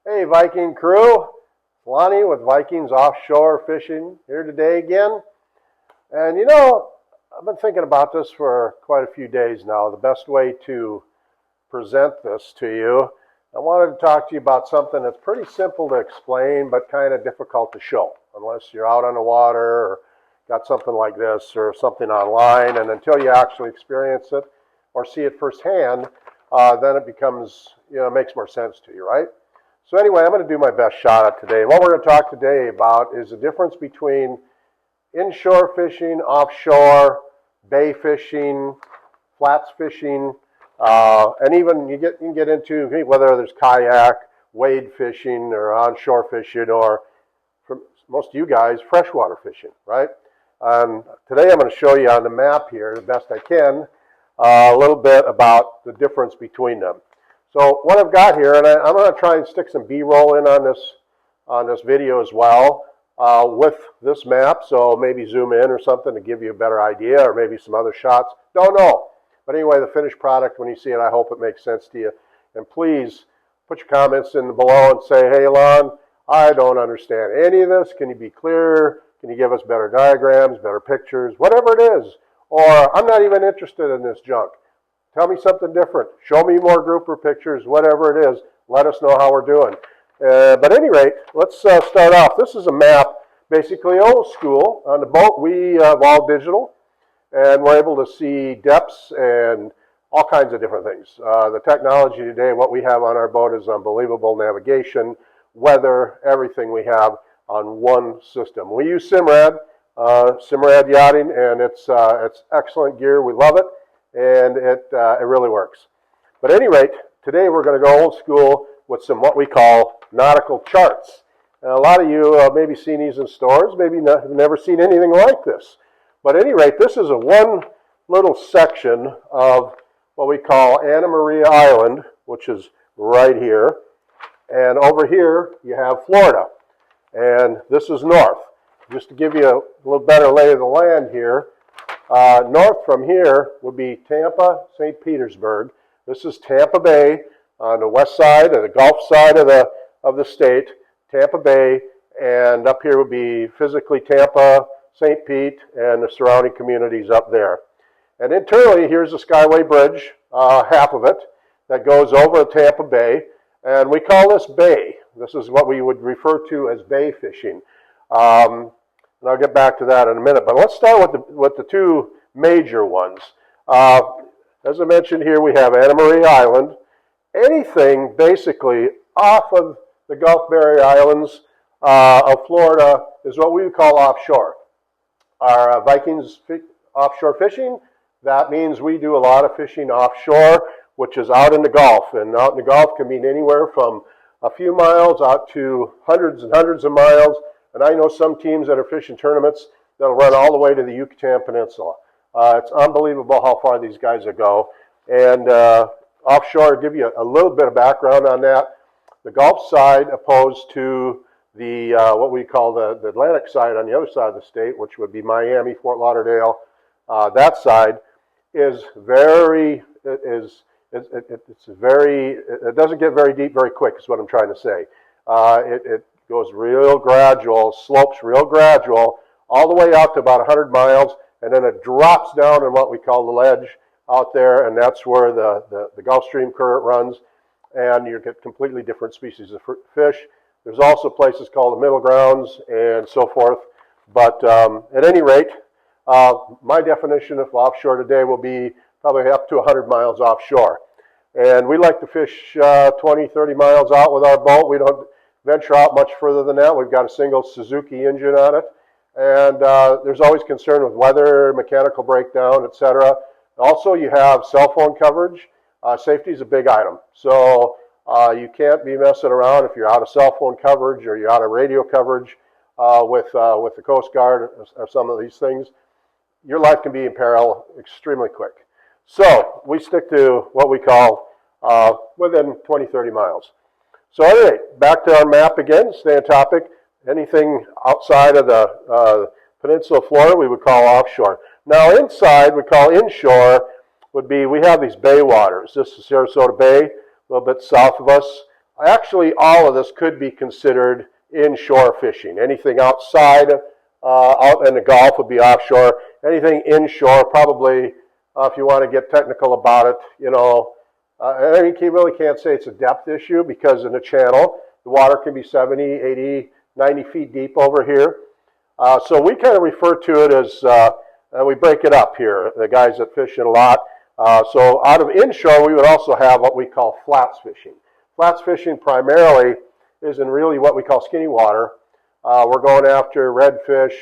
Hey Viking crew, Lonnie with Vikings Offshore Fishing here today again. And I've been thinking about this for quite a few days now, the best way to present this to you. I wanted to talk to you about something that's pretty simple to explain but kind of difficult to show unless you're out on the water or got something like this or something online, and until you actually experience it or see it firsthand, then it becomes, makes more sense to you, right? So anyway, I'm going to do my best shot at today. What we're going to talk today about is the difference between inshore fishing, offshore, bay fishing, flats fishing, and even you can get into whether there's kayak, wade fishing, or onshore fishing, or for most of you guys, freshwater fishing, right? Today I'm going to show you on the map here, the best I can, a little bit about the difference between them. So what I've got here, and I'm going to try and stick some B-roll in on this video as well with this map, so maybe zoom in or something to give you a better idea, or maybe some other shots. Don't know. But anyway, the finished product, when you see it, I hope it makes sense to you. And please put your comments in below and say, hey, Lon, I don't understand any of this. Can you be clearer? Can you give us better diagrams, better pictures, whatever it is? Or I'm not even interested in this junk. Tell me something different. Show me more grouper pictures, whatever it is. Let us know how we're doing. But at any rate, let's start off. This is a map, basically old school. On the boat, we have all digital, and we're able to see depths and all kinds of different things. The technology today, what we have on our boat is unbelievable. Navigation, weather, everything we have on one system. We use Simrad Yachting, and it's excellent gear. We love it. And it really works. But at any rate, today we're going to go old school with some what we call nautical charts. Now, a lot of you have maybe seen these in stores, maybe have never seen anything like this. But at any rate, this is a one little section of what we call Anna Maria Island, which is right here. And over here, you have Florida. And this is north. Just to give you a little better lay of the land here, north from here would be Tampa, St. Petersburg. This is Tampa Bay on the west side, or the Gulf side of the state, Tampa Bay, and up here would be physically Tampa, St. Pete, and the surrounding communities up there. And internally, here's the Skyway Bridge, half of it, that goes over Tampa Bay, and we call this bay. This is what we would refer to as bay fishing. And I'll get back to that in a minute. But let's start with the two major ones. As I mentioned here, we have Anna Maria Island. Anything basically off of the Gulf Barrier Islands of Florida is what we would call offshore. Our Vikings offshore fishing, that means we do a lot of fishing offshore, which is out in the Gulf. And out in the Gulf can mean anywhere from a few miles out to hundreds and hundreds of miles. And I know some teams that are fishing tournaments that'll run all the way to the Yucatan Peninsula. It's unbelievable how far these guys will go. And offshore, I'll give you a little bit of background on that. The Gulf side, opposed to the what we call the Atlantic side on the other side of the state, which would be Miami, Fort Lauderdale, that side is it doesn't get very deep very quick, is what I'm trying to say. It goes real gradual, slopes real gradual, all the way out to about 100 miles, and then it drops down in what we call the ledge out there, and that's where the Gulf Stream current runs, and you get completely different species of fish. There's also places called the middle grounds and so forth, but at any rate, my definition of offshore today will be probably up to 100 miles offshore. And we like to fish 20, 30 miles out with our boat. We don't venture out much further than that. We've got a single Suzuki engine on it. And there's always concern with weather, mechanical breakdown, etc. Also, you have cell phone coverage. Safety is a big item. So you can't be messing around if you're out of cell phone coverage or you're out of radio coverage with the Coast Guard or some of these things. Your life can be in peril extremely quick. So we stick to what we call within 20, 30 miles. So anyway, back to our map again, stay on topic. Anything outside of the peninsula of Florida, we would call offshore. Now inside, we call inshore, would be, we have these bay waters. This is Sarasota Bay, a little bit south of us. Actually, all of this could be considered inshore fishing. Anything outside, out in the Gulf would be offshore. Anything inshore, probably, if you want to get technical about it, you know, and you really can't say it's a depth issue because in the channel, the water can be 70, 80, 90 feet deep over here. So we kind of refer to it as, we break it up here, the guys that fish it a lot. So out of inshore, we would also have what we call flats fishing. Flats fishing primarily is in really what we call skinny water. We're going after redfish,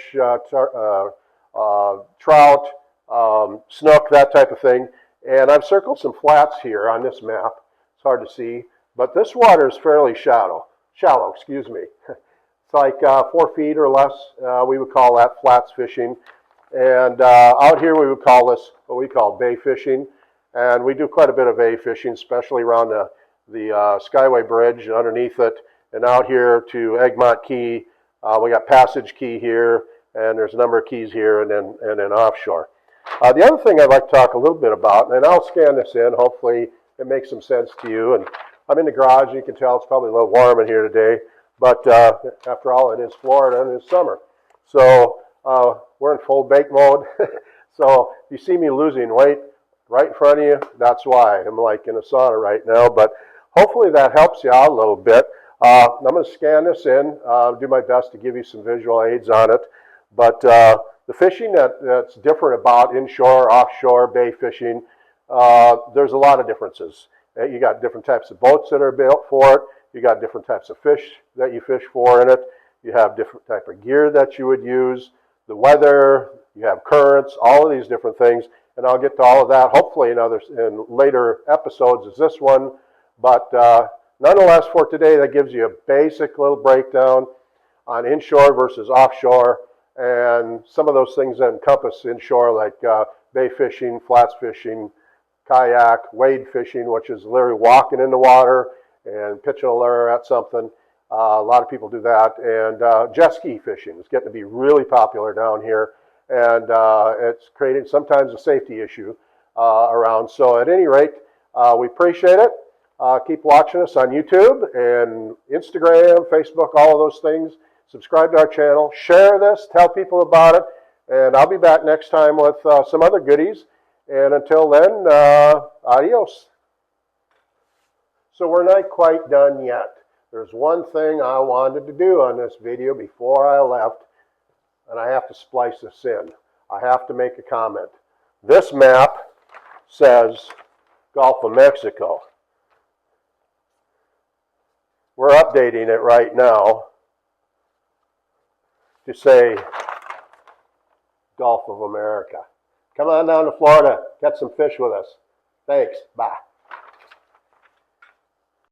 trout, snook, that type of thing. And I've circled some flats here on this map. It's hard to see, but this water is fairly shallow, excuse me. It's like 4 feet or less. We would call that flats fishing. And out here we would call this what we call bay fishing. And we do quite a bit of bay fishing, especially around the Skyway Bridge and underneath it. And out here to Egmont Key, we got Passage Key here, and there's a number of keys here, and then offshore. The other thing I'd like to talk a little bit about, and I'll scan this in, hopefully it makes some sense to you. And I'm in the garage, you can tell it's probably a little warm in here today, but after all, it is Florida and it's summer. So we're in full bake mode. So if you see me losing weight right in front of you, that's why. I'm like in a sauna right now, but hopefully that helps you out a little bit. I'm going to scan this in, do my best to give you some visual aids on it. But the fishing that's different about inshore, offshore, bay fishing, there's a lot of differences. You got different types of boats that are built for it. You got different types of fish that you fish for in it. You have different type of gear that you would use, the weather, you have currents, all of these different things. And I'll get to all of that hopefully in later episodes as this one. But nonetheless, for today, that gives you a basic little breakdown on inshore versus offshore and some of those things that encompass inshore, like bay fishing, flats fishing, kayak, wade fishing, which is literally walking in the water and pitching a lure at something. A lot of people do that. And jet ski fishing is getting to be really popular down here. And it's creating sometimes a safety issue around. So at any rate, we appreciate it. Keep watching us on YouTube and Instagram, Facebook, all of those things. Subscribe to our channel. Share this. Tell people about it. And I'll be back next time with some other goodies. And until then, adios. So we're not quite done yet. There's one thing I wanted to do on this video before I left, and I have to splice this in. I have to make a comment. This map says Gulf of Mexico. We're updating it right now to say Gulf of America. Come on down to Florida, get some fish with us. Thanks, bye.